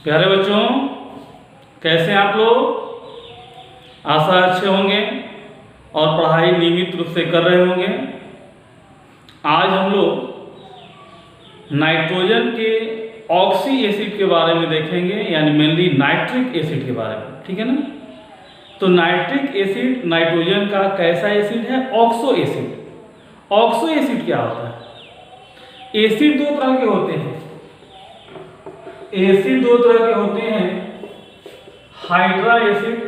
प्यारे बच्चों, कैसे हैं आप लोग? आशा अच्छे होंगे और पढ़ाई नियमित रूप से कर रहे होंगे। आज हम लोग नाइट्रोजन के ऑक्सी एसिड के बारे में देखेंगे, यानी मेनली नाइट्रिक एसिड के बारे में। ठीक है ना? तो नाइट्रिक एसिड नाइट्रोजन का कैसा एसिड है? Oxo acid. ऑक्सो एसिड क्या होता है? एसिड दो तरह के होते हैं। एसिड दो तरह के होते हैं, hydra acid,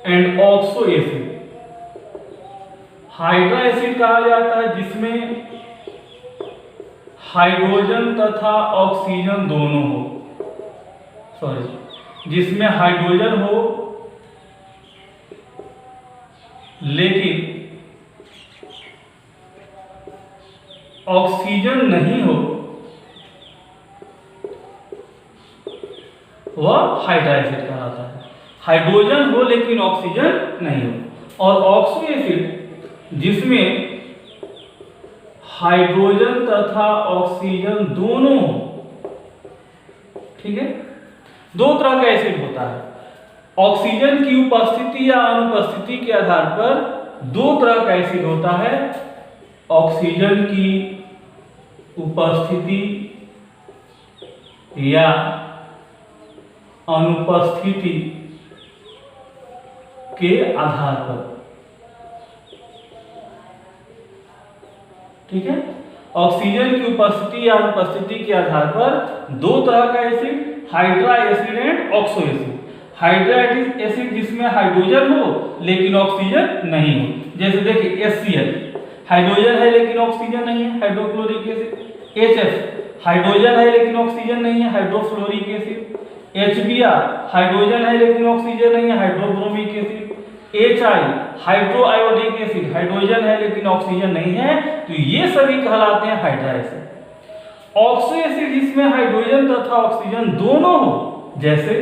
and oxo acid. Hydra acid कहा जाता है जिसमें हाइड्रोजन तथा ऑक्सीजन दोनों हो, जिसमें हाइड्रोजन हो लेकिन ऑक्सीजन नहीं हो, वह हाइड्रा एसिड कहलाता है। हाइड्रोजन हो लेकिन ऑक्सीजन नहीं हो। और ऑक्सो एसिड जिसमें हाइड्रोजन तथा ऑक्सीजन दोनों हो। ठीक है? दो तरह का एसिड होता है। ऑक्सीजन की उपस्थिति या अनुपस्थिति के आधार पर दो तरह का एसिड होता है। ऑक्सीजन की उपस्थिति या अनुपस्थिति के आधार पर। ठीक है? ऑक्सीजन की उपस्थिति या अनुपस्थिति के आधार पर दो तरह का acid, hydra acid and oxo acid. Hydra acid जिसमें हाइड्रोजन हो लेकिन ऑक्सीजन नहीं हो। जैसे देखिए HCl, हाइड्रोजन है लेकिन ऑक्सीजन नहीं है, हाइड्रोक्लोरिक एसिड। HF, हाइड्रोजन है लेकिन ऑक्सीजन नहीं है, हाइड्रोफ्लोरिक एसिड। HBr, हाइड्रोजन है लेकिन ऑक्सीजन नहीं है, hydrobromic acid. HI, hydro iodic acid, hydrogen है लेकिन ऑक्सीजन नहीं है, तो ये सभी कहलाते हैं हाइड्रा एसिड। ऑक्सो एसिड जिसमें हाइड्रोजन तथा ऑक्सीजन दोनों हो, जैसे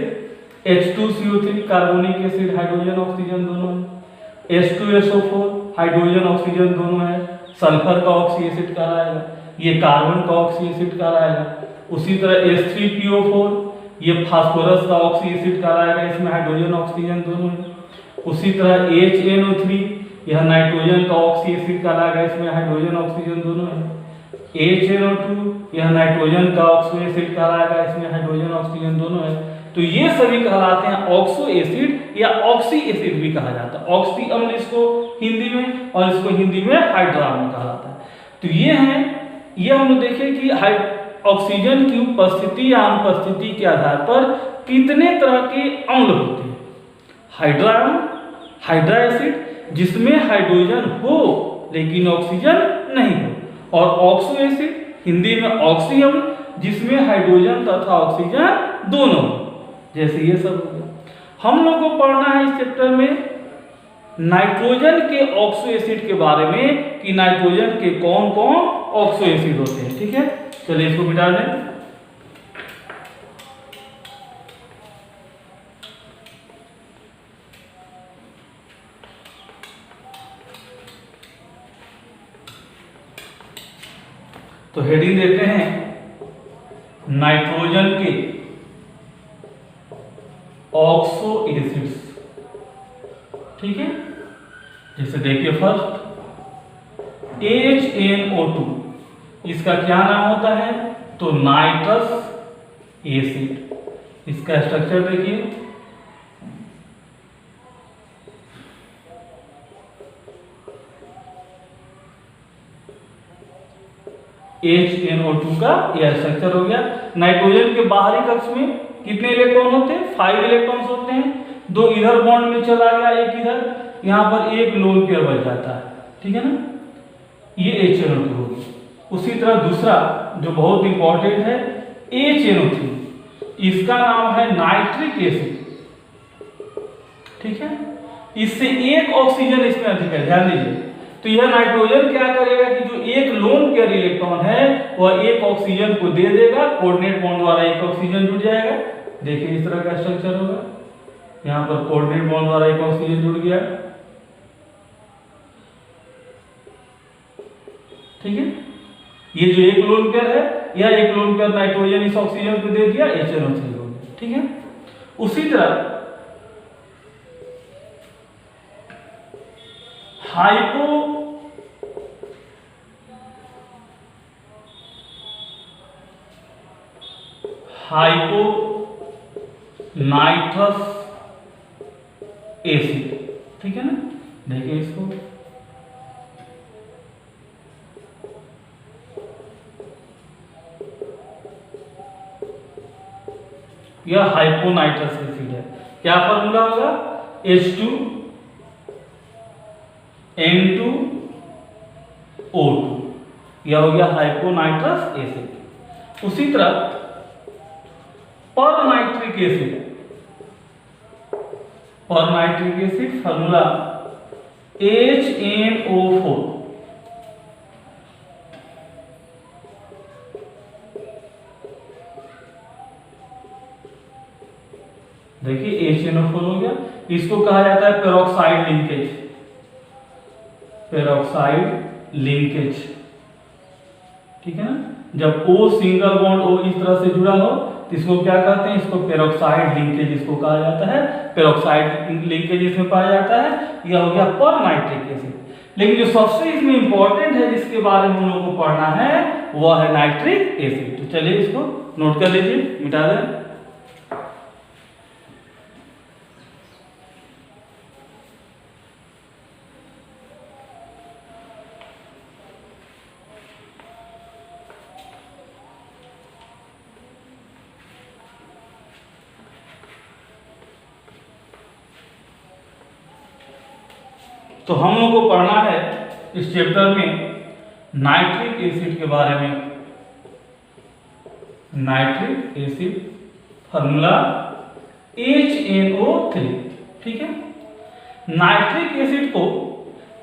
H2CO3, carbonic acid, hydrogen oxygen दोनों है। H2SO4, हाइड्रोजन ऑक्सीजन दोनों है, सल्फर का ऑक्सी एसिड कहलाएगा। ये कार्बन का ऑक्सी एसिड कहलाएगा। उसी तरह H3PO4, ये फास्फोरस का ऑक्सी एसिड कहलाएगा, इसमें हाइड्रोजन ऑक्सीजन दोनों है। उसी तरह HNO3, यह नाइट्रोजन का ऑक्सी एसिड कहलाएगा, इसमें हाइड्रोजन ऑक्सीजन दोनों है। HNO2, यह नाइट्रोजन का ऑक्सो एसिड कहलाएगा, इसमें हाइड्रोजन ऑक्सीजन दोनों है। तो ये सभी कहलाते हैं ऑक्सो एसिड या ऑक्सी एसिड भी कहा जाता है। ऑक्सी अम्ल इसको हिंदी में, और इसको हिंदी में हाइड्रा अम्ल कहलाता है। तो ये हैं, ये हम लोग देखें कि ऑक्सीजन की उपस्थिति या अनुपस्थिति के आधार पर कितने तरह के अम्ल होते हैं। हाइड्रा अम्ल, हाइड्रा एसिड जिसमें हाइड्रोजन हो लेकिन ऑक्सीजन नहीं हो। और ऑक्सो एसिड, हिंदी में ऑक्सी अम्ल, जिसमें हाइड्रोजन तथा ऑक्सीजन दोनों हो। जैसे ये सब हो गया। हम लोग को पढ़ना है इस चैप्टर में नाइट्रोजन के ऑक्सो एसिड के बारे में, कि नाइट्रोजन के कौन कौन ऑक्सो एसिड होते हैं। ठीक है? चलिए इसको मिटा दें। तो हेडिंग देते हैं नाइट्रोजन के ऑक्सो एसिड्स। ठीक है? जैसे देखिए फर्स्ट HNO2, इसका क्या नाम होता है? तो नाइट्रस एसिड। इसका स्ट्रक्चर देखिए, HNO2 का यह स्ट्रक्चर हो गया। नाइट्रोजन के बाहरी कक्ष में कितने इलेक्ट्रॉन होते हैं? 5 इलेक्ट्रॉन्स होते हैं। 2 इधर बॉन्ड में चला गया, एक इधर, यहां पर एक लोन पेयर बच जाता है। ठीक है ना? ये HNO2 होगी। उसी तरह दूसरा जो बहुत इंपॉर्टेंट है HNO3, इसका नाम है नाइट्रिक एसिड। ठीक है? इससे एक ऑक्सीजन इसमें अधिक है, ध्यान दीजिए। तो यह नाइट्रोजन क्या करेगा कि जो एक लोन पेयर इलेक्ट्रॉन है वह एक ऑक्सीजन को दे देगा, कोऑर्डिनेट बॉन्ड द्वारा एक ऑक्सीजन जुड़ जाएगा। देखिए इस तरह का स्ट्रक्चर होगा, यहाँ पर कोऑर्डिनेट बॉन्ड द्वारा एक ऑक्सीजन जुड़ गया। ठीक है, ये जो एक लोन पेयर है, यह एक लोन पेयर नाइट्रोजन इस ऑक्सीजन को दे दिया, HNO3 हो गया। ठीक है, उसी तरह हाइपोनाइट्रस एसिड, ठीक है ना, देखिए इसको, यह हाइपोनाइट्रस एसिड है। क्या फॉर्मूला होगा? H2N2O2, यह हो गया हाइपोनाइट्रस एसिड। उसी तरह परनाइट्रिक एसिड, परनाइट्रिक एसिड फॉर्मूला HNO4, देखिए HNO4 हो गया। इसको कहा जाता है पेरोक्साइड लिंकेज, पेरोक्साइड लिंकेज, ठीक है ना। जब O सिंगल बॉन्ड O इस तरह से जुड़ा हो तो इसको क्या कहते हैं? इसको पेरोक्साइड लिंकेज इसको कहा जाता है, पेरोक्साइड लिंकेज इसमें पाया जाता है। यह हो गया परनाइट्रिक एसिड। लेकिन जो सबसे इसमें इंपॉर्टेंट है जिसके बारे में हम लोग को पढ़ना है वह है नाइट्रिक एसिड। तो चलिए इसको नोट कर लीजिए, मिटा दें। तो हम लोग को पढ़ना है इस चैप्टर में नाइट्रिक एसिड के बारे में। नाइट्रिक एसिड फॉर्मूला HNO3, ठीक है। नाइट्रिक एसिड को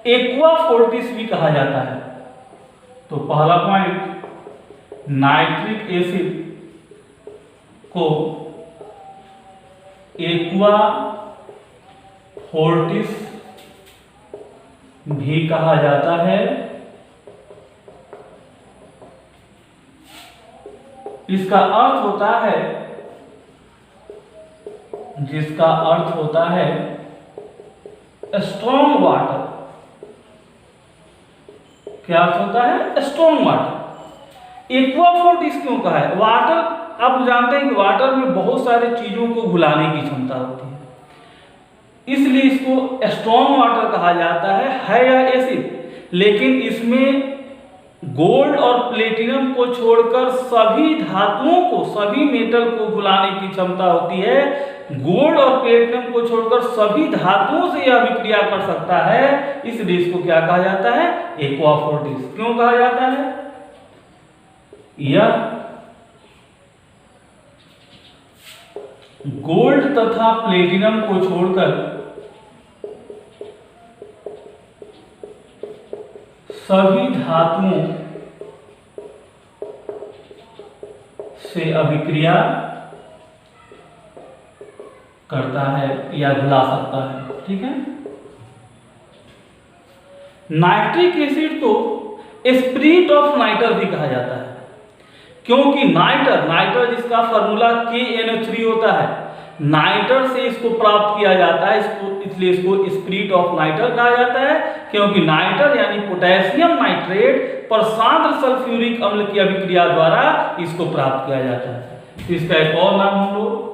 एक्वा फोर्टिस भी कहा जाता है। तो पहला पॉइंट, नाइट्रिक एसिड को एक्वा फोर्टिस भी कहा जाता है। इसका अर्थ होता है, जिसका अर्थ होता है स्ट्रॉन्ग वाटर। क्या अर्थ होता है? Strong water. एक्वा फोर्टिस क्यों कहा है? वाटर, आप जानते हैं कि वाटर में बहुत सारे चीजों को घुलाने की क्षमता होती है, इसलिए इसको स्ट्रॉन्ग वाटर कहा जाता है या एसिड। लेकिन इसमें गोल्ड और प्लेटिनम को छोड़कर सभी धातुओं को, सभी मेटल को घुलाने की क्षमता होती है। गोल्ड और प्लेटिनम को छोड़कर सभी धातुओं से यह अभिक्रिया कर सकता है, इसलिए इसको क्या कहा जाता है? Aqua Fortis. क्यों कहा जाता है? यह गोल्ड तथा प्लेटिनम को छोड़कर सभी धातुओं से अभिक्रिया करता है या घुला सकता है, ठीक है। नाइट्रिक एसिड को स्पिरिट ऑफ नाइटर भी कहा जाता है, क्योंकि नाइटर जिसका फॉर्मूला KNO3 होता है, नाइटर से इसको प्राप्त किया जाता है, इसलिए इसको स्पिरिट ऑफ नाइटर कहा जाता है। क्योंकि नाइटर यानी पोटेशियम नाइट्रेट पर सांद्र सल्फ्यूरिक अम्ल की अभिक्रिया द्वारा इसको प्राप्त किया जाता है। तो इसका एक और नाम हम लोग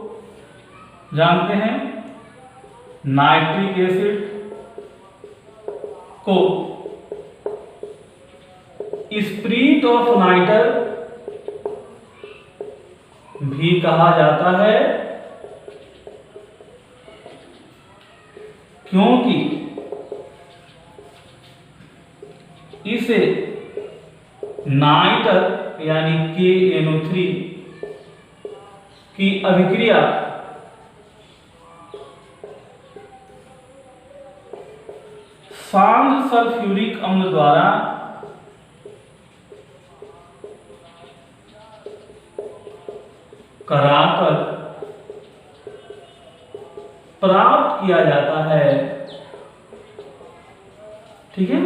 जानते हैं, नाइट्रिक एसिड को स्पिरिट ऑफ नाइटर भी कहा जाता है, क्योंकि इसे नाइटर यानी KNO3 की अभिक्रिया सांद्र सल्फ्यूरिक अम्ल द्वारा कराकर प्राप्त किया जाता है, ठीक है।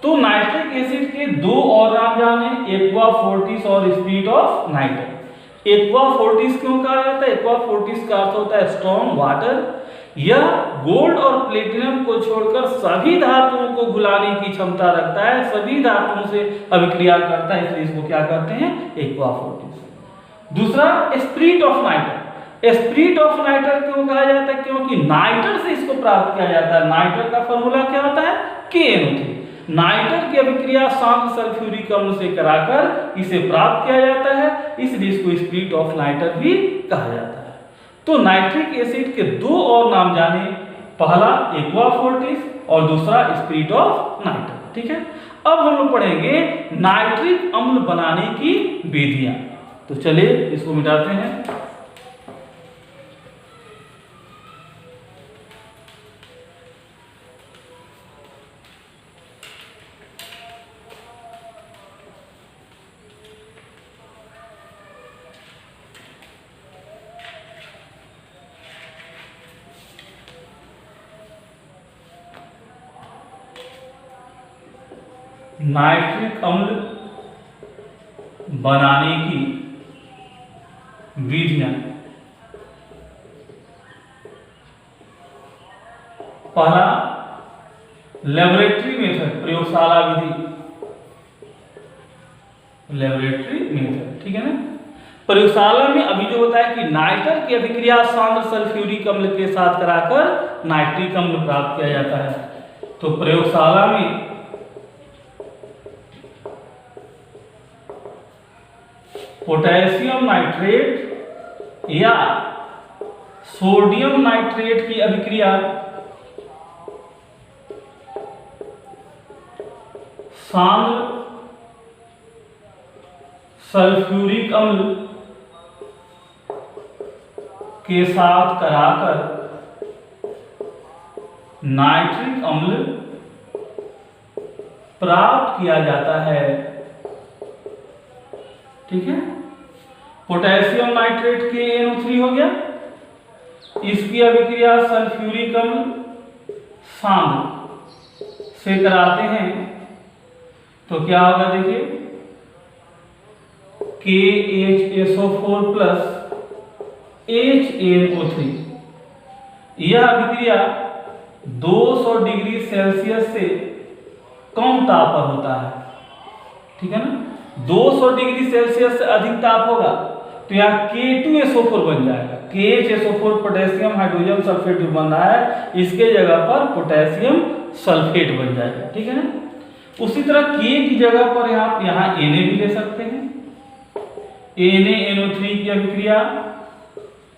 तो नाइट्रिक एसिड के दो और नाम जाने, एक्वा फोर्टिस और spirit of nitrous. Aqua Fortis क्यों कहा जाता है? एक्वा फोर्टिस का अर्थ होता है स्ट्रॉन्ग वाटर। यह गोल्ड और प्लेटिनम को छोड़कर सभी धातुओं को घुलाने की क्षमता रखता है, सभी धातुओं से अभिक्रिया करता है, इसलिए इसको क्या कहते हैं? Aqua fortis. दूसरा spirit of nitre. Spirit of nitre क्यों कहा जाता है? क्योंकि नाइटर से इसको प्राप्त किया जाता है। नाइटर का फॉर्मूला क्या होता है? KNO3। नाइटर की अभिक्रिया शांत सल्फ्यूरिक अम्ल से कराकर इसे प्राप्त किया जाता है, इसलिए इसको स्पिरिट ऑफ नाइटर भी कहा जाता है। तो नाइट्रिक एसिड के दो और नाम जाने, पहला एक्वा फोर्टिस और दूसरा स्पिरिट ऑफ नाइटर। ठीक है, अब हम लोग पढ़ेंगे नाइट्रिक अम्ल बनाने की विधियां। तो चलिए इसको मिटाते हैं। नाइट्रिक अम्ल बनाने की विधियां। पहला लेबोरेटरी मेथड, प्रयोगशाला विधि, लेबोरेटरी मेथड। ठीक है ना। प्रयोगशाला में अभी जो होता है कि नाइटर की अभिक्रिया सांद्र सल्फ्यूरिक अम्ल के साथ कराकर नाइट्रिक अम्ल प्राप्त किया जाता है। तो प्रयोगशाला में पोटेशियम नाइट्रेट या सोडियम नाइट्रेट की अभिक्रिया सांद्र सल्फ्यूरिक अम्ल के साथ कराकर नाइट्रिक अम्ल प्राप्त किया जाता है। ठीक है, पोटेशियम नाइट्रेट KNO3 हो गया, इसकी अभिक्रिया सल्फ्यूरिक अम्ल सांद्र से कराते हैं तो क्या होगा? देखिए KHSO4 प्लस HNO3, यह अभिक्रिया 200 डिग्री सेल्सियस से कम ताप पर होता है। ठीक है ना। 200 डिग्री सेल्सियस से अधिक ताप होगा तो यहाँ K2SO4 बन जाएगा। KHSO4 पोटेशियम हाइड्रोजन सल्फेट जो बन रहा है, इसके जगह पर पोटेशियम सल्फेट बन जाएगा। ठीक है ना। उसी तरह K की जगह पर आप यहाँ Na भी ले सकते हैं। NaNO3 की अभिक्रिया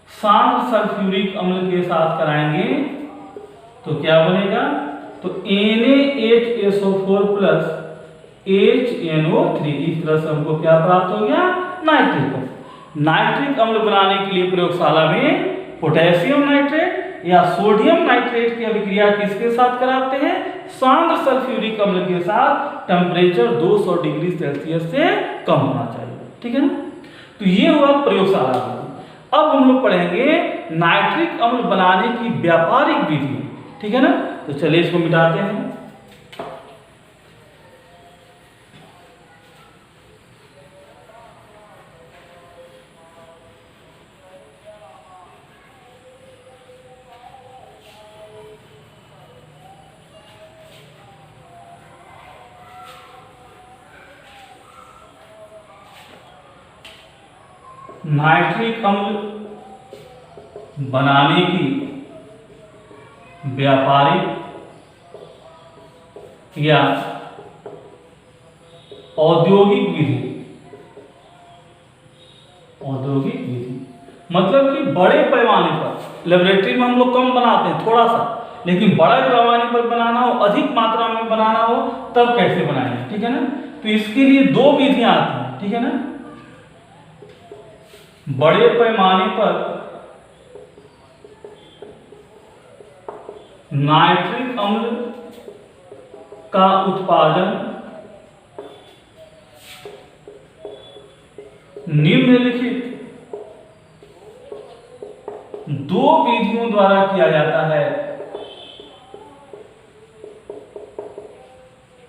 सांद्र सल्फ्यूरिक अम्ल के साथ कराएंगे तो क्या बनेगा? तो NaHSO4 प्लस HNO3, इस तरह से हमको क्या प्राप्त हो गया? नाइट्रिक अम्ल। नाइट्रिक अम्ल बनाने के लिए प्रयोगशाला में पोटेशियम नाइट्रेट या सोडियम नाइट्रेट की अभिक्रिया किसके साथ कराते हैं? सांद्र सल्फ्यूरिक अम्ल के साथ। टेम्परेचर 200 डिग्री सेल्सियस से कम होना चाहिए। ठीक है ना। तो ये हुआ प्रयोगशाला में। अब हम लोग पढ़ेंगे नाइट्रिक अम्ल बनाने की व्यापारिक विधि। ठीक है ना। तो चलिए इसको मिटाते हैं। नाइट्रिक अम्ल बनाने की व्यापारिक या औद्योगिक विधि। औद्योगिक विधि मतलब कि बड़े पैमाने पर, लेबोरेटरी में हम लोग कम बनाते हैं थोड़ा सा, लेकिन बड़े पैमाने पर बनाना हो, अधिक मात्रा में बनाना हो, तब कैसे बनाएंगे? ठीक है ना। तो इसके लिए दो विधियां आती हैं। ठीक है ना। बड़े पैमाने पर नाइट्रिक अम्ल का उत्पादन निम्नलिखित दो विधियों द्वारा किया जाता है।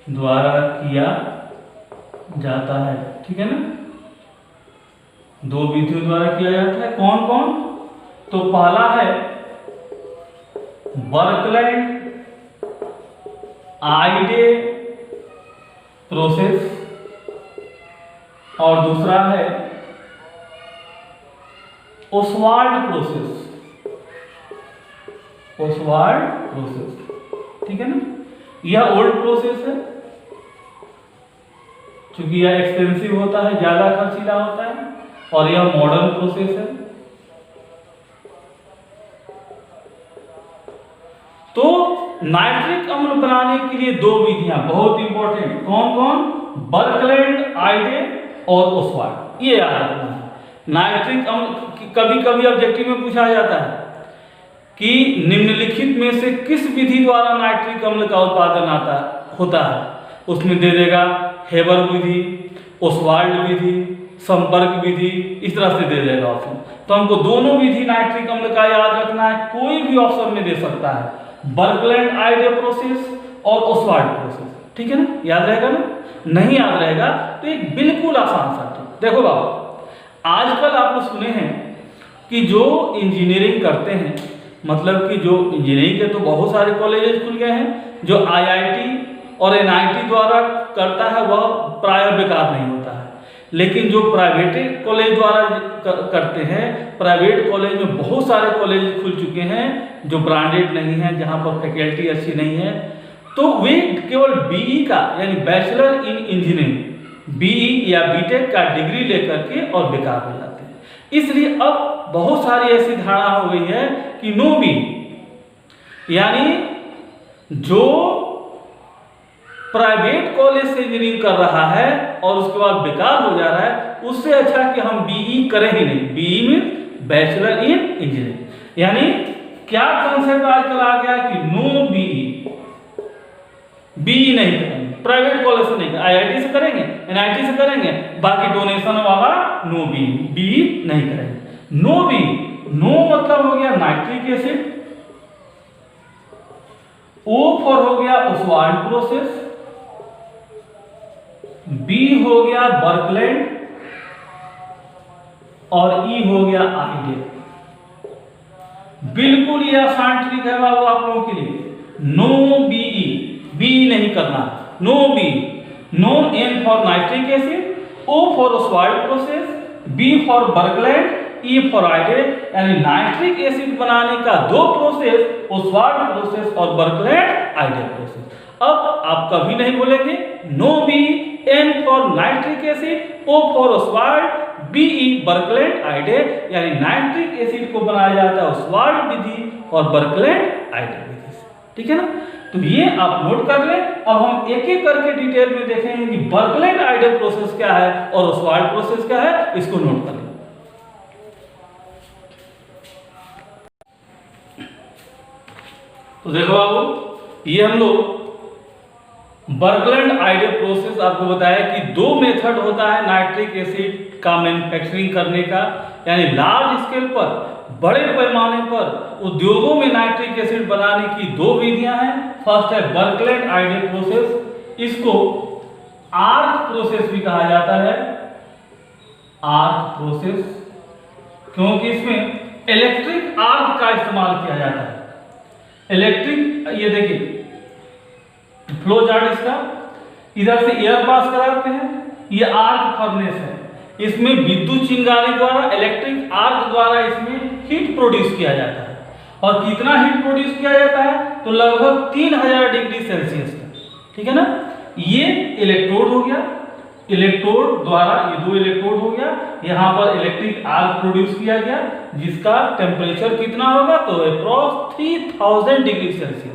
द्वारा किया जाता है, ठीक है ना। दो विधियों द्वारा किया जाता है, कौन कौन? तो पहला है बर्कलैंड आइडे प्रोसेस और दूसरा है ओसवाल्ड प्रोसेस। ओसवाल्ड प्रोसेस, ठीक है ना। यह ओल्ड प्रोसेस है क्योंकि यह एक्सपेंसिव होता है, ज्यादा खर्चीला होता है, और यह मॉडर्न प्रोसेस है। तो नाइट्रिक अम्ल बनाने के लिए दो विधियां बहुत इंपॉर्टेंट, कौन कौन? बर्कलैंड आइडे और ओसवाल्ड, ये याद रखना है। नाइट्रिक अम्ल कभी कभी ऑब्जेक्टिव में पूछा जाता है कि निम्नलिखित में से किस विधि द्वारा नाइट्रिक अम्ल का उत्पादन होता है। उसमें दे देगा हेबर विधि, ओसवाल्ड विधि, संपर्क विधि, इस तरह से दे देगा ऑप्शन। तो हमको दोनों विधि नाइट्रिक अम्ल का याद रखना है, कोई भी ऑप्शन में दे सकता है, बर्कलैंड आइडे प्रोसेस और ओसवाल्ड प्रोसेस, ठीक है ना। याद रहेगा ना? नहीं याद रहेगा तो एक बिल्कुल आसान सा देखो बाबू, आजकल आप लोग सुने हैं कि जो इंजीनियरिंग करते हैं, मतलब कि जो इंजीनियरिंग के तो बहुत सारे कॉलेजेस खुल गए हैं, जो आईआईटी और एनआईटी द्वारा करता है वह प्राय बेकार नहीं होता है, लेकिन जो प्राइवेट कॉलेज द्वारा करते हैं, प्राइवेट कॉलेज में बहुत सारे कॉलेज खुल चुके हैं जो ब्रांडेड नहीं है, जहां पर फैकल्टी अच्छी नहीं है, तो वे केवल बीई का यानी बैचलर इन इंजीनियरिंग, बीई या बीटेक का डिग्री लेकर के और बेकार हो जाते हैं। इसलिए अब बहुत सारी ऐसी धारणा हो गई है कि नो बी, यानी जो प्राइवेट कॉलेज से इंजीनियरिंग कर रहा है और उसके बाद बेकार हो जा रहा है, उससे अच्छा कि हम बीई करें ही नहीं। बीई में बैचलर इन इंजीनियरिंग, यानी क्या कॉन्सेप्ट आजकल आ गया कि नो बीई, बीई नहीं करेंगे, प्राइवेट कॉलेज से नहीं करेंगे, आईआईटी से करेंगे, एनआईटी से करेंगे, बाकी डोनेशन वाला नो बी, बी नहीं करेंगे। नो बी, नो मतलब हो गया नाइट्रिक एसिड, ओ फॉर हो गया ओसवाल्ड प्रोसेस, बी हो गया बर्कलैंड और ई हो गया आइडे। बिल्कुल ये आसान ट्रिक है बाबू आप लोगों के लिए। नो बीई, बी नहीं करना, no B, no N for nitric acid, O for Ostwald process, B for Birkeland, E for Eyde, यानी नाइट्रिक एसिड बनाने का दो प्रोसेस, ओसवाल्ड प्रोसेस और बर्कलैंड आइडे प्रोसेस। अब आप कभी नहीं बोलेंगे no B, N for nitric acid, O for Ostwald, BE Birkeland Eyde, यानी नाइट्रिक एसिड को बनाया जाता है ओसवाल्ड विधि और बर्कलैंड आइडे विधि से, ठीक है ना। तो ये आप नोट कर लें। अब हम एक एक करके डिटेल में देखेंगे कि बर्कलैंड आइडे प्रोसेस क्या है और ओसवाल्ड प्रोसेस क्या है, इसको नोट कर लें। तो देखो बाबू, ये हम लोग बर्कलैंड आइडे प्रोसेस आपको बताया कि दो मेथड होता है नाइट्रिक एसिड का मैन्युफैक्चरिंग करने का, यानी लार्ज स्केल पर, बड़े पैमाने पर उद्योगों में नाइट्रिक एसिड बनाने की दो विधियां हैं। फर्स्ट है बर्कलैंड आइडे प्रोसेस, इसको आर्क प्रोसेस भी कहा जाता है, आर्क प्रोसेस, क्योंकि इसमें इलेक्ट्रिक आर्क का इस्तेमाल किया जाता है। इलेक्ट्रिक, ये देखिए फ्लो चार्ट इसका, इधर से एयर पास कराते हैं, ये आर्क फर्नेस है, इसमें विद्युत चिंगारी द्वारा, इलेक्ट्रिक आर्क द्वारा इसमें हीट प्रोड्यूस किया जाता है। और कितना हीट प्रोड्यूस किया जाता है, तो लगभग 3000 डिग्री सेल्सियस का, ठीक है ना। ये इलेक्ट्रोड हो गया, इलेक्ट्रोड द्वारा, ये दो इलेक्ट्रोड हो गया, यहाँ पर इलेक्ट्रिक आर्क प्रोड्यूस किया गया, जिसका टेम्परेचर कितना होगा, तो अप्रॉक्स 3000 डिग्री सेल्सियस,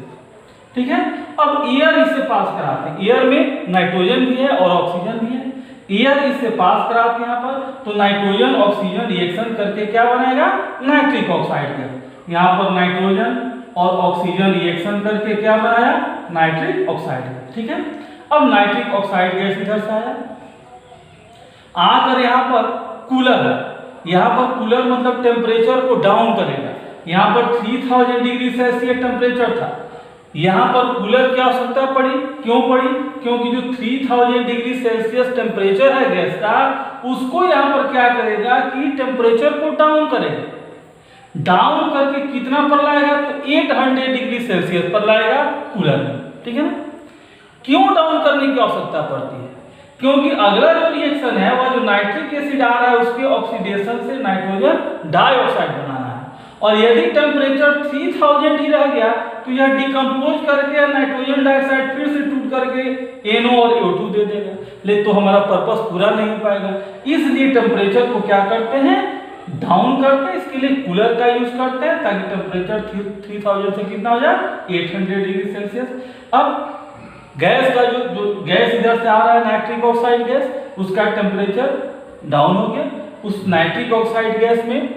ठीक है। अब एयर इससे पास कराते हैं, एयर में नाइट्रोजन भी है और ऑक्सीजन भी है, एयर इससे पास कराते हैं यहाँ पर, तो नाइट्रोजन ऑक्सीजन रिएक्शन करके क्या बनेगा, नाइट्रिक ऑक्साइड का। यहाँ पर नाइट्रोजन और ऑक्सीजन रिएक्शन करके क्या बनाया, नाइट्रिक ऑक्साइड, ठीक है। अब नाइट्रिक ऑक्साइड गैस इधर से आया, आकर यहाँ पर कूलर है, यहाँ पर कूलर मतलब टेम्परेचर को डाउन करेगा। यहाँ पर 3000 डिग्री सेल्सियस टेम्परेचर था, यहाँ पर कूलर की आवश्यकता पड़ी, क्यों पड़ी? क्योंकि जो 3000 डिग्री सेल्सियस टेम्परेचर है गैस का, उसको यहाँ पर क्या करेगा कि टेम्परेचर को डाउन करेगा। डाउन करके कितना पर लाएगा? तो 800 डिग्री सेल्सियस पर लाएगा कूलर में, ठीक है ना। क्यों डाउन करने की आवश्यकता पड़ती है? क्योंकि अगला जो रिएक्शन है वह जो नाइट्रिक एसिड आ रहा है उसके ऑक्सीडेशन से नाइट्रोजन डाइऑक्साइड बनाना है, और यदि टेम्परेचर 3000 ही रह गया तो यह डिकम्पोज करके नाइट्रोजन डाइऑक्साइड फिर से टूट करके NO और O2 दे देगा, लेकिन तो हमारा पर्पस पूरा नहीं हो पाएगा। इसलिए टेम्परेचर को क्या करते हैं? डाउन करते हैं। इसके लिए कूलर का यूज करते हैं ताकि टेम्परेचर 3000 से कितना हो जाए? 800 डिग्री सेल्सियस। अब गैस का जो गैस इधर से आ रहा है नाइट्रिक ऑक्साइड गैस, उसका टेम्परेचर डाउन हो गया। उस नाइट्रिक ऑक्साइड गैस में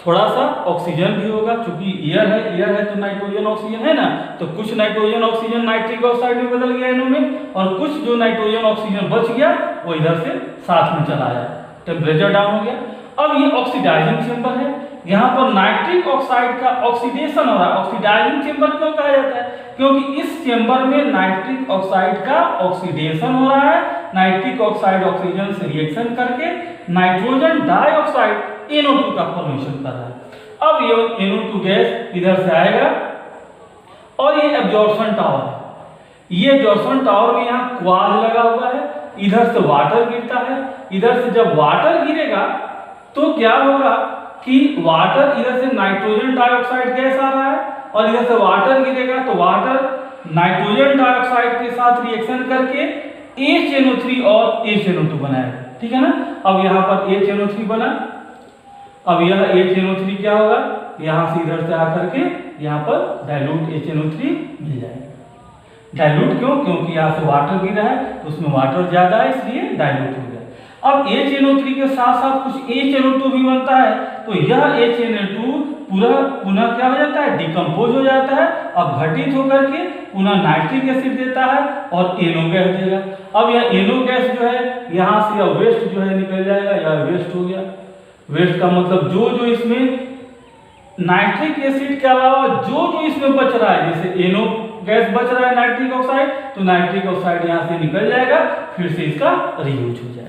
थोड़ा सा ऑक्सीजन भी होगा, क्योंकि एयर है तो नाइट्रोजन ऑक्सीजन है ना, तो कुछ नाइट्रोजन ऑक्सीजन नाइट्रिक ऑक्साइड में बदल गया NO में, और कुछ जो नाइट्रोजन ऑक्सीजन बच गया वो इधर से साथ में चला आया, टेम्परेचर डाउन हो गया। अब ये ऑक्सीडाइजिंग चेंबर है, यहाँ पर नाइट्रिक ऑक्साइड का ऑक्सीडेशन हो रहा है। ऑक्सीडाइजिंग चेंबर क्यों कहा जाता है? क्योंकि इस चेंबर में नाइट्रिक ऑक्साइड का ऑक्सीडेशन हो रहा है। नाइट्रिक ऑक्साइड ऑक्सीजन से रिएक्शन करके नाइट्रोजन डाइऑक्साइड NO2 का फॉर्मेशन कर रहा है। अब ये NO2 गैस इधर से आएगा, और ये एब्जॉर्प्शन टावर है। ये एब्जॉर्प्शन टावर में यहाँ क्वाज लगा हुआ है, इधर से वाटर गिरता है। इधर से जब वाटर गिरेगा तो क्या होगा कि वाटर इधर से नाइट्रोजन डाइऑक्साइड गैस आ रहा है, और इधर से वाटर गिरेगा तो वाटर नाइट्रोजन डाइऑक्साइड के साथ रिएक्शन करके HNO3 और HNO2 बनाएगा, ठीक है ना। अब यहाँ पर HNO3 बना, अब यह HNO3 क्या होगा? यहाँ से इधर से आकर के यहाँ पर डाइल्यूट HNO3 मिल जाएगा। डाइल्यूट क्यों? क्योंकि यहाँ से वाटर गिरा है तो उसमें वाटर ज्यादा है, इसलिए डाइल्यूट हो गया। अब HNO3 के साथ साथ कुछ HNO2 भी बनता है, तो यह HNO2 पूरा पुनः क्या हो जाता है? डिकम्पोज हो जाता है। अब घटित होकर के पुनः नाइट्रिक एसिड देता है और NO गैस देगा। अब यह NO गैस जो है यहाँ से यह वेस्ट जो है निकल जाएगा, यह वेस्ट हो गया। वेस्ट का मतलब जो इसमें नाइट्रिक एसिड के अलावा जो इसमें बच रहा है, जैसे NO गैस बच रहा है नाइट्रिक ऑक्साइड, तो नाइट्रिक ऑक्साइड यहाँ से निकल जाएगा, फिर से इसका रीयूज हो जाएगा।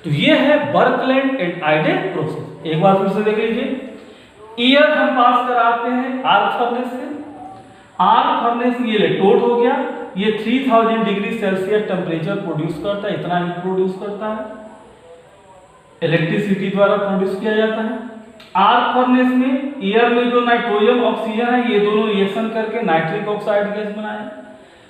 तो ये है बर्कलैंड एंड आइडे प्रोसेस। एक बार फिर से देख लीजिए। ईयर हम पास कराते हैं आर्क फर्नेस से। आर्क फर्नेस ये इलेक्ट्रोड हो गया, ये 3000 डिग्री सेल्सियस टेम्परेचर प्रोड्यूस करता है, इतना ही प्रोड्यूस करता है, इलेक्ट्रिसिटी द्वारा प्रोड्यूस किया जाता है। आर्क फर्नेस में एयर में जो नाइट्रोजन ऑक्सीजन है ये दोनों रिएक्शन करके नाइट्रिक ऑक्साइड गैस बनाए।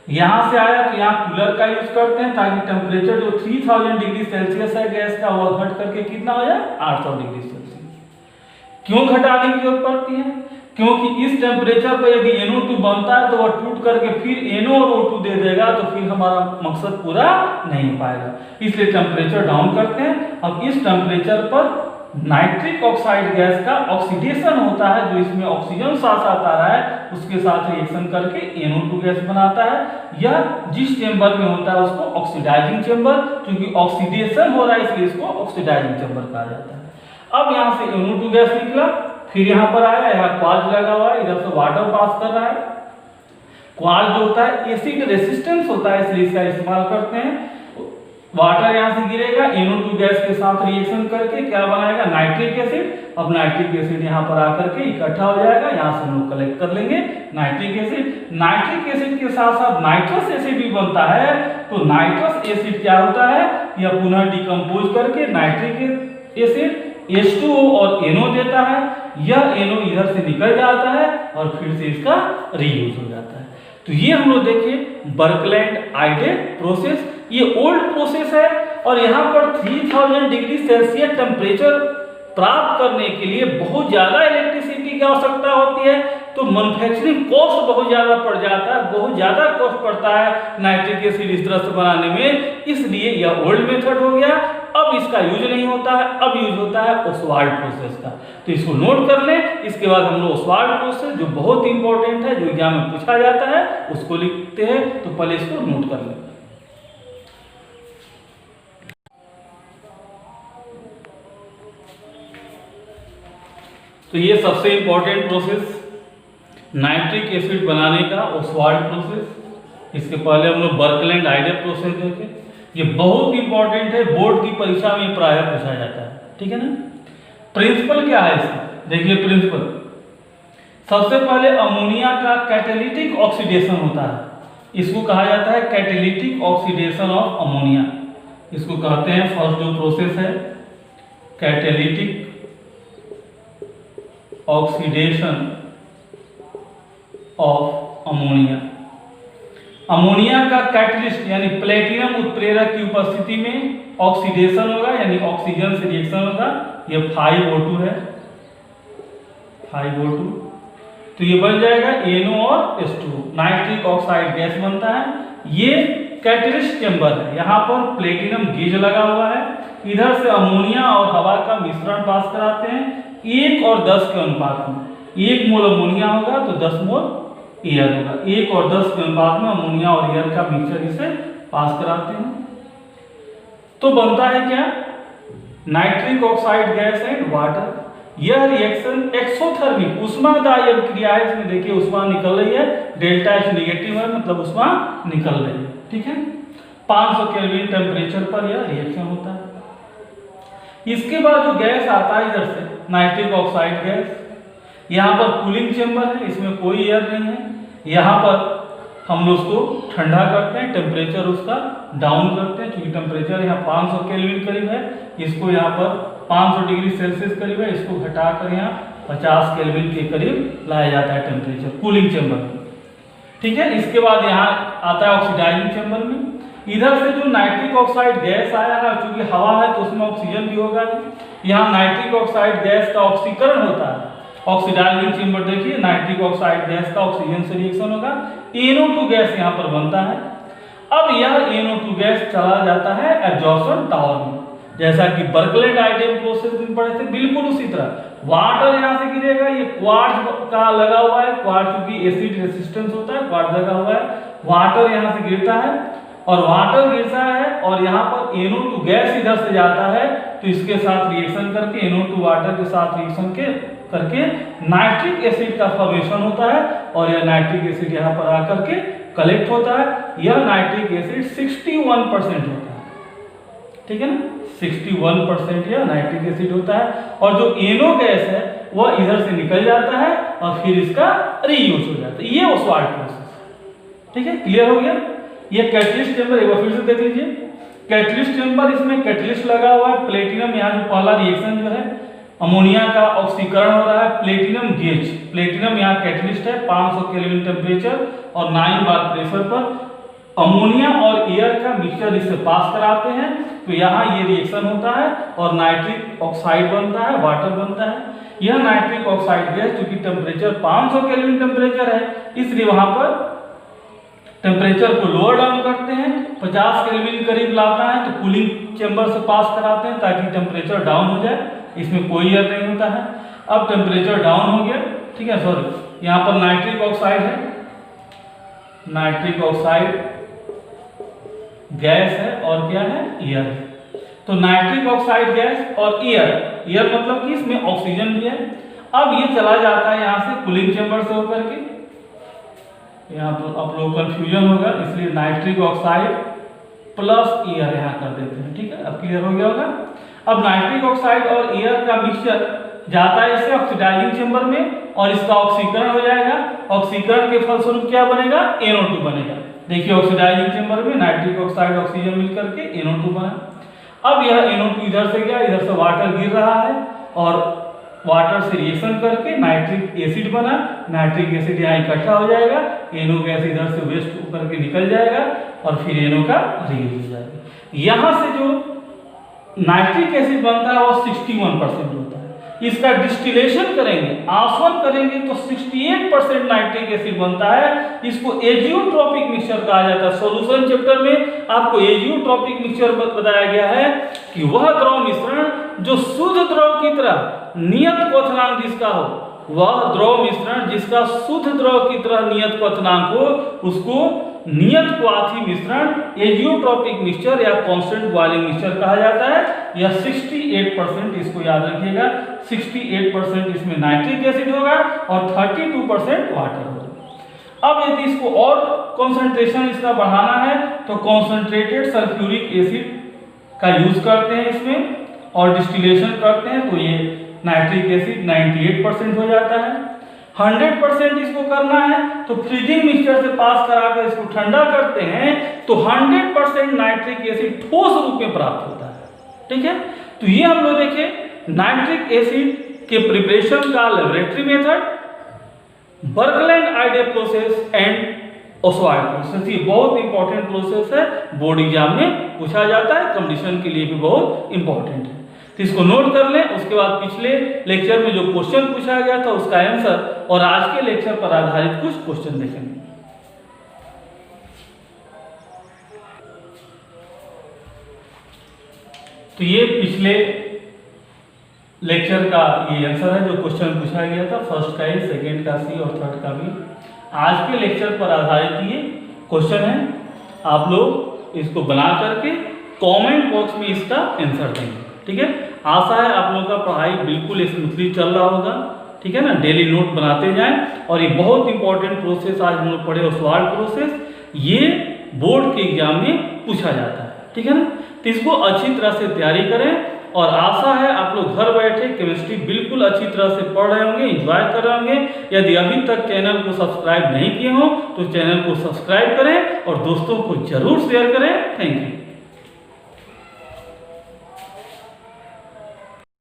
यहाँ से आया तो यहाँ कूलर का यूज करते हैं ताकि टेम्परेचर जो 3000 डिग्री सेल्सियस है गैस का वह घट करके कितना हो जाए? 800 डिग्री सेल्सियस। क्यों घटाने की जरूरत पड़ती है? क्योंकि इस टेम्परेचर पर यदि NO2 बनता है तो वह टूट करके फिर NO और O2 दे देगा, तो फिर हमारा मकसद पूरा नहीं हो पाएगा। इसलिए टेम्परेचर डाउन करते हैं। अब इस टेम्परेचर पर नाइट्रिक ऑक्साइड गैस का ऑक्सीडेशन होता है, जो इसमें ऑक्सीजन साथ आ रहा है उसके साथ रिएक्शन करके NO2 गैस बनाता है। यह जिस चेंबर में होता है उसको ऑक्सीडाइजिंग चेंबर, क्योंकि ऑक्सीडेशन हो रहा है इसलिए इसको ऑक्सीडाइजिंग चेंबर कहा जाता है। अब यहाँ से NO2 गैस निकला, फिर यहाँ पर आया, यहाँ क्वार्ज लगा हुआ है, इधर से वाटर पास कर रहा है। क्वार्ज जो होता है एसिड रेसिस्टेंस होता है, इसलिए इसका इस्तेमाल करते हैं। वाटर यहाँ से गिरेगा, NO2 गैस के साथ रिएक्शन करके क्या बनाएगा? Nitric acid. अब नाइट्रिक एसिड यहाँ पर आकर के इकट्ठा हो जाएगा, यहाँ से हम लोग कलेक्ट कर लेंगे नाइट्रिक एसिड। नाइट्रिक एसिड के साथ साथ नाइट्रस एसिड भी बनता है, तो नाइट्रस एसिड क्या होता है? यह पुनः डिकम्पोज करके नाइट्रिक एसिड H2O और NO देता है। यह NO इधर से निकल जाता है और फिर से इसका रीयूज हो जाता है। तो ये हम लोग देखिए बर्कलैंड आइडे प्रोसेस, ये ओल्ड प्रोसेस है, और यहाँ पर 3000 डिग्री सेल्सियस टेम्परेचर प्राप्त करने के लिए बहुत ज्यादा इलेक्ट्रिसिटी की आवश्यकता होती है, तो मैन्युफैक्चरिंग कॉस्ट बहुत ज्यादा पड़ जाता है, बहुत ज्यादा कॉस्ट पड़ता है नाइट्रिक एसिड इस तरह से बनाने में, इसलिए यह ओल्ड मेथड हो गया। अब इसका यूज नहीं होता है, अब यूज होता है ओसवाल्ड प्रोसेस का। तो इसको नोट कर लें। इसके बाद हम लोग ओसवाल्ड प्रोसेस जो बहुत इंपॉर्टेंट है, जो एग्जाम में पूछा जाता है, उसको लिखते हैं, तो पहले इसको नोट कर लें। तो ये सबसे इंपॉर्टेंट प्रोसेस नाइट्रिक एसिड बनाने का ओसवाल्ड प्रोसेस, इसके पहले हम लोग बर्कलैंड आइडल प्रोसेस देखे। ये बहुत इंपॉर्टेंट है, बोर्ड की परीक्षा में प्रायः पूछा जाता है, ठीक है ना। प्रिंसिपल क्या है इसका, देखिए प्रिंसिपल, सबसे पहले अमोनिया का कैटालिटिक ऑक्सीडेशन होता है, इसको कहा जाता है कैटालिटिक ऑक्सीडेशन ऑफ अमोनिया। इसको कहते हैं फर्स्ट जो प्रोसेस है catalytic oxidation of ammonia. Ammonia का कैटलिस्ट यानी प्लेटिनम उत्प्रेरक की उपस्थिति में ऑक्सीडेशन होगा, यानी ऑक्सीजन से रिएक्शन होगा। ये 5O2 है, 5O2, तो ये बन जाएगा NO और H2, नाइट्रिक ऑक्साइड गैस बनता है। ये कैटलिस्ट चेंबर है, यहाँ पर प्लेटिनम गेज लगा हुआ है, इधर से अमोनिया और हवा का मिश्रण पास कराते हैं 1 और 10 के अनुपात में। 1 मोल अमोनिया होगा तो 10 मोल एयर होगा, 1 और 10 के अनुपात में अमोनिया और एयर का मिक्सचर इसे पास कराते हैं, तो बनता है क्या, nitric oxide gas and water. यह रिएक्शन एक्सोथर्मिक उष्मादायक क्रिया है, इसमें देखिए उष्मा निकल रही है, डेल्टा H नेगेटिव है, मतलब उष्मा निकल रही है, ठीक है। 500 केल्विन टेम्परेचर पर यह रिएक्शन होता है। इसके बाद जो गैस आता है इधर से नाइट्रिक ऑक्साइड गैस, यहाँ पर कूलिंग चेंबर है, इसमें कोई एयर नहीं है। यहाँ पर हम लोग उसको ठंडा करते हैं, टेम्परेचर उसका डाउन करते हैं, क्योंकि टेम्परेचर यहाँ 500 केल्विन करीब है, इसको यहाँ पर 500 डिग्री सेल्सियस करीब है, इसको घटाकर यहाँ 50 केल्विन के करीब लाया जाता है टेम्परेचर कूलिंग चेंबर में, ठीक है। इसके बाद यहाँ आता है ऑक्सीडाइजिंग चेंबर में। इधर से जो नाइट्रिक ऑक्साइड गैस आया है, क्योंकि हवा है तो उसमें ऑक्सीजन भी होगा, यहाँ नाइट्रिक ऑक्साइड गैस का ऑक्सीकरण होता है। ऑक्सीडाइजिंग चेंबर देखिए, नाइट्रिक ऑक्साइड गैस का ऑक्सीजन से रिएक्शन होगा, NO2 गैस यहाँ पर बनता है। अब यह NO2 गैस चला जाता है एब्जॉर्प्शन टावर में, जैसा कि बर्कलैंड आइडल प्रोसेस में पढ़े थे, बिल्कुल उसी तरह। वाटर यहाँ से गिरेगा, ये क्वार्ट्ज का लगा हुआ है, क्वार्ट्ज क्योंकि एसिड रेसिस्टेंस होता है, क्वार्ट्ज लगा हुआ है, वाटर यहाँ से गिरता है, और वाटर गिरता है और यहाँ पर NO2 गैस इधर से जाता है, तो इसके साथ रिएक्शन करके NO2 वाटर के साथ रिएक्शन करके नाइट्रिक एसिड का फॉर्मेशन होता है, और यह नाइट्रिक एसिड यहाँ पर आकर के कलेक्ट होता है। यह नाइट्रिक एसिड 61% होता है, ठीक है ना, 61% यह नाइट्रिक एसिड होता है। और जो NO गैस है वह इधर से निकल जाता है और फिर इसका रीयूज हो जाता है। ये ओसवाल्ड प्रोसेस, ठीक है, क्लियर हो गया। ये कैटलिस्ट चेंबर एक बार फिर से देख लीजिए, कैटलिस्ट चेंबर, इसमें कैटलिस्ट लगा हुआ है, प्लेटिनम, यहाँ जो पहला रिएक्शन जो है अमोनिया का ऑक्सीकरण हो रहा है, प्लेटिनम गेज, प्लेटिनम यहाँ कैटलिस्ट है, 500 केल्विन टेम्परेचर और 9 बार प्रेशर पर अमोनिया और एयर का मिक्सचर इसे पास कराते हैं, तो यहाँ ये रिएक्शन होता है और नाइट्रिक ऑक्साइड बनता है, वाटर बनता है। यह नाइट्रिक ऑक्साइड गैस चूंकि टेम्परेचर 500 केल्विन टेम्परेचर है, इसलिए वहां पर टेम्परेचर को लोअर डाउन करते हैं, 50 केल्विन करीब लाता है, तो कूलिंग चेंबर से पास कराते हैं ताकि टेम्परेचर डाउन हो जाए, इसमें कोई एयर नहीं होता है। अब टेम्परेचर डाउन हो गया, ठीक है, सॉरी, यहाँ पर नाइट्रिक ऑक्साइड है, नाइट्रिक ऑक्साइड गैस है और क्या है, एयर है। तो नाइट्रिक ऑक्साइड गैस और एयर, एयर मतलब कि इसमें ऑक्सीजन भी है। अब ये चला जाता है यहाँ से कूलिंग चेंबर से होकर के, यहाँ पर आप लोग कंफ्यूजन होगा, इसलिए नाइट्रिक ऑक्साइड प्लस एयर यहाँ कर देते हैं, ठीक है, अब क्लियर हो गया होगा। अब नाइट्रिक ऑक्साइड और एयर का मिक्सचर जाता है इससे ऑक्सीडाइजिंग चेंबर में और इसका ऑक्सीकरण हो जाएगा। ऑक्सीकरण के फलस्वरूप क्या बनेगा, NO2 बनेगा। देखिए ऑक्सीडाइजिंग चेंबर में नाइट्रिक ऑक्साइड ऑक्सीजन मिलकर के NO2 बना। अब यह NO2 इधर से गया, इधर से वाटर गिर रहा है और वाटर से रिएक्शन करके नाइट्रिक एसिड बना, नाइट्रिक एसिड यहाँ इकट्ठा हो जाएगा, NO गैस इधर से वेस्ट होकर के निकल जाएगा और फिर NO का रीयूज हो जाएगा। यहाँ से जो नाइट्रिक एसिड बनता है वो 61% होता है। इसका डिस्टिलेशन करेंगे, आसवन करेंगे तो 68% नाइट्रिक एसिड बनता है। इसको एजियोट्रोपिक मिक्सचर कहा जाता है। सॉल्यूशन चैप्टर में आपको एजियोट्रोपिक मिक्सचर बताया गया है कि वह द्रव मिश्रण जो शुद्ध द्रव की तरह नियत क्वथनांक जिसका हो, वह द्रव मिश्रण जिसका शुद्ध द्रव की तरह नियत क्वथनांक हो, उसको नियत क्वाथी मिश्रण, एजियोट्रोपिक मिक्सचर या कांस्टेंट बॉइलिंग मिक्सचर कहा जाता है। यह 68%, इसको याद रखिएगा, 68% इसमें नाइट्रिक एसिड होगा और 32% वाटर होगा। अब यदि इसको और कंसंट्रेशन इसका बढ़ाना है तो कॉन्सेंट्रेटेड सल्फ्यूरिक एसिड का यूज करते हैं इसमें और डिस्टिलेशन करते हैं, तो ये नाइट्रिक एसिड 98% हो जाता है। 100% इसको करना है तो फ्रीजिंग मिक्सचर से पास कराकर इसको ठंडा करते हैं तो 100% नाइट्रिक एसिड ठोस रूप में प्राप्त होता है। ठीक है, तो ये हम लोग देखें नाइट्रिक एसिड के प्रिपरेशन का laboratory method, Birkeland Eyde process and Ostwald process. ये बहुत इंपॉर्टेंट प्रोसेस है, बोर्ड एग्जाम में पूछा जाता है, कंडीशन के लिए भी बहुत इंपॉर्टेंट है, तो इसको नोट कर लें। उसके बाद पिछले लेक्चर में जो क्वेश्चन पूछा गया था उसका आंसर और आज के लेक्चर पर आधारित कुछ क्वेश्चन देखेंगे। तो ये पिछले लेक्चर का ये आंसर है जो क्वेश्चन पूछा गया था, फर्स्ट का ही, सेकंड का सी और थर्ड का भी। आज के लेक्चर पर आधारित ये क्वेश्चन है, आप लोग इसको बना करके कमेंट बॉक्स में इसका आंसर देंगे। ठीक है, आशा है आप लोगों का पढ़ाई बिल्कुल स्मूथली चल रहा होगा। ठीक है ना, डेली नोट बनाते जाएं। और ये बहुत इंपॉर्टेंट प्रोसेस आज हम लोग पढ़े, ओस्वाल्ड प्रोसेस, ये बोर्ड के एग्जाम में पूछा जाता है। ठीक है ना, तो इसको अच्छी तरह से तैयारी करें और आशा है आप लोग घर बैठे केमिस्ट्री बिल्कुल अच्छी तरह से पढ़ रहे होंगे, एंजॉय कर रहे होंगे। यदि अभी तक चैनल को सब्सक्राइब नहीं किए हो तो चैनल को सब्सक्राइब करें और दोस्तों को जरूर शेयर करें। Thank you.